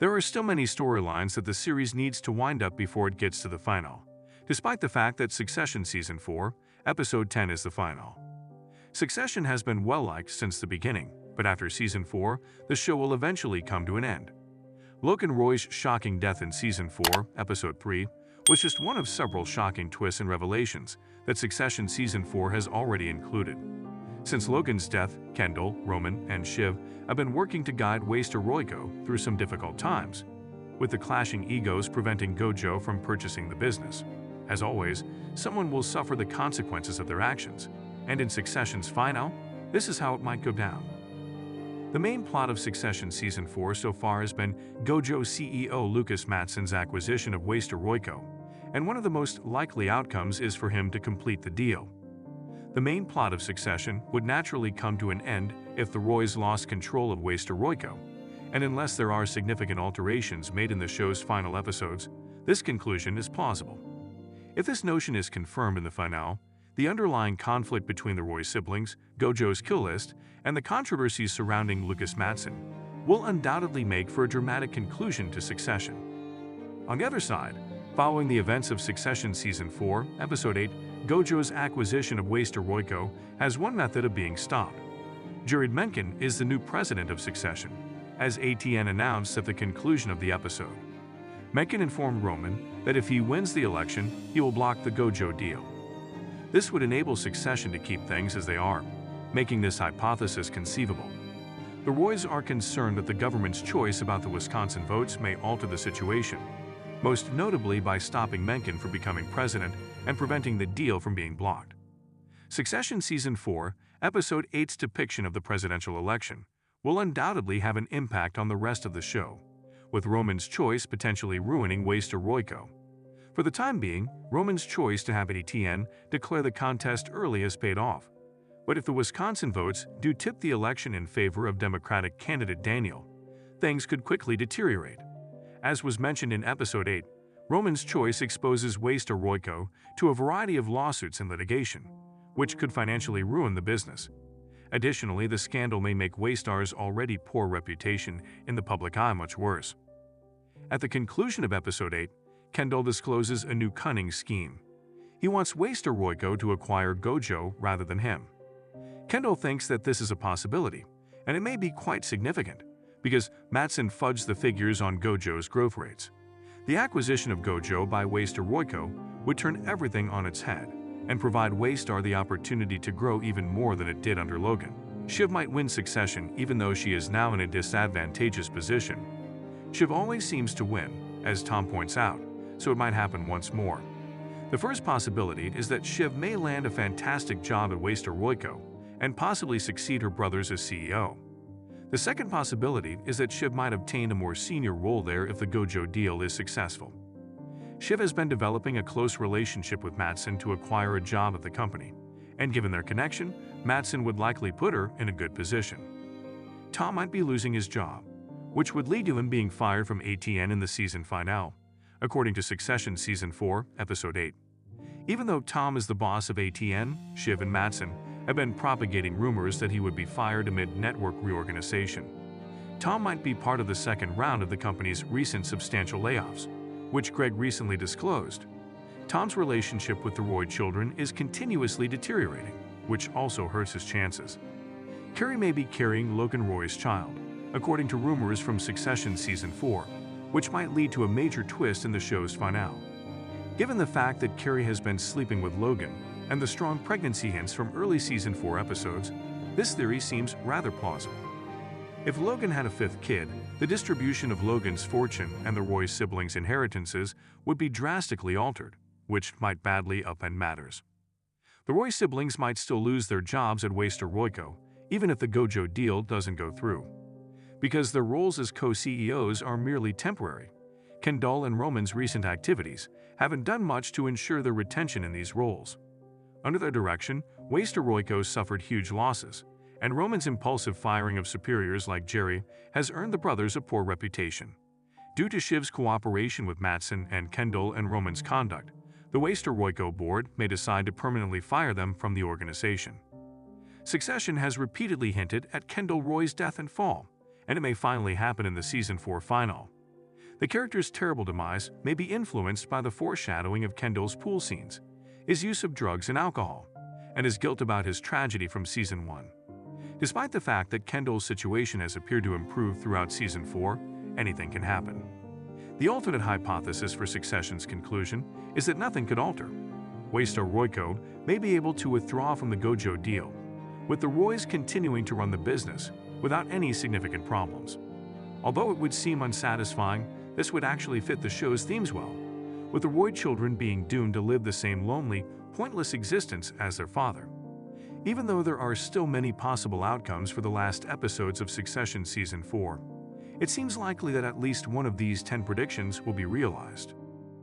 There are still many storylines that the series needs to wind up before it gets to the final, despite the fact that Succession Season 4, Episode 10 is the final. Succession has been well-liked since the beginning, but after Season 4, the show will eventually come to an end. Logan Roy's shocking death in Season 4, Episode 3, was just one of several shocking twists and revelations that Succession Season 4 has already included. Since Logan's death, Kendall, Roman, and Shiv have been working to guide Waster Royco through some difficult times, with the clashing egos preventing GoJo from purchasing the business. As always, someone will suffer the consequences of their actions, and in Succession's final, this is how it might go down. The main plot of Succession Season 4 so far has been GoJo CEO Lucas Matsson's acquisition of Waster Royco, and one of the most likely outcomes is for him to complete the deal. The main plot of Succession would naturally come to an end if the Roys lost control of Waster Royco, and unless there are significant alterations made in the show's final episodes, this conclusion is plausible. If this notion is confirmed in the finale, the underlying conflict between the Roy siblings, GoJo's kill list, and the controversies surrounding Lucas Matsson will undoubtedly make for a dramatic conclusion to Succession. On the other side, following the events of Succession Season 4, Episode 8, GoJo's acquisition of Waster Royco has one method of being stopped. Jared Mencken is the new president of Succession, as ATN announced at the conclusion of the episode. Mencken informed Roman that if he wins the election, he will block the GoJo deal. This would enable Succession to keep things as they are, making this hypothesis conceivable. The Roys are concerned that the government's choice about the Wisconsin votes may alter the situation, most notably by stopping Mencken from becoming president and preventing the deal from being blocked. Succession Season 4, Episode 8's depiction of the presidential election will undoubtedly have an impact on the rest of the show, with Roman's choice potentially ruining Waster Royco. For the time being, Roman's choice to have ATN declare the contest early has paid off. But if the Wisconsin votes do tip the election in favor of Democratic candidate Daniel, things could quickly deteriorate. As was mentioned in Episode 8, Roman's choice exposes Waster Royco to a variety of lawsuits and litigation, which could financially ruin the business. Additionally, the scandal may make Waster's already poor reputation in the public eye much worse. At the conclusion of Episode 8, Kendall discloses a new cunning scheme. He wants Waster Royco to acquire GoJo rather than him. Kendall thinks that this is a possibility, and it may be quite significant, because Matsson fudged the figures on GoJo's growth rates. The acquisition of GoJo by Waster Royco would turn everything on its head and provide Waster the opportunity to grow even more than it did under Logan. Shiv might win Succession even though she is now in a disadvantageous position. Shiv always seems to win, as Tom points out, so it might happen once more. The first possibility is that Shiv may land a fantastic job at Waster Royco and possibly succeed her brothers as CEO. The second possibility is that Shiv might obtain a more senior role there if the GoJo deal is successful. Shiv has been developing a close relationship with Matsson to acquire a job at the company, and given their connection, Matsson would likely put her in a good position. Tom might be losing his job, which would lead to him being fired from ATN in the season finale, according to Succession Season 4, Episode 8. Even though Tom is the boss of ATN, Shiv and Matsson have been propagating rumors that he would be fired amid network reorganization. Tom might be part of the second round of the company's recent substantial layoffs, which Greg recently disclosed. Tom's relationship with the Roy children is continuously deteriorating, which also hurts his chances. Carrie may be carrying Logan Roy's child, according to rumors from Succession Season 4, which might lead to a major twist in the show's finale. Given the fact that Carrie has been sleeping with Logan and the strong pregnancy hints from early Season 4 episodes, this theory seems rather plausible. If Logan had a fifth kid, the distribution of Logan's fortune and the Roy siblings' inheritances would be drastically altered, which might badly upend matters. The Roy siblings might still lose their jobs at Waster Royco, even if the GoJo deal doesn't go through. Because their roles as co-CEOs are merely temporary, Kendall and Roman's recent activities haven't done much to ensure their retention in these roles. Under their direction, Waster Royco suffered huge losses, and Roman's impulsive firing of superiors like Jerry has earned the brothers a poor reputation. Due to Shiv's cooperation with Matsson and Kendall and Roman's conduct, the Waster Royco board may decide to permanently fire them from the organization. Succession has repeatedly hinted at Kendall Roy's death and fall, and it may finally happen in the Season 4 final. The character's terrible demise may be influenced by the foreshadowing of Kendall's pool scenes, his use of drugs and alcohol, and his guilt about his tragedy from Season 1. Despite the fact that Kendall's situation has appeared to improve throughout Season 4, anything can happen. The alternate hypothesis for Succession's conclusion is that nothing could alter. Waystar Royco may be able to withdraw from the GoJo deal, with the Roys continuing to run the business without any significant problems. Although it would seem unsatisfying, this would actually fit the show's themes well, with the Roy children being doomed to live the same lonely, pointless existence as their father. Even though there are still many possible outcomes for the last episodes of Succession Season 4, it seems likely that at least one of these 10 predictions will be realized.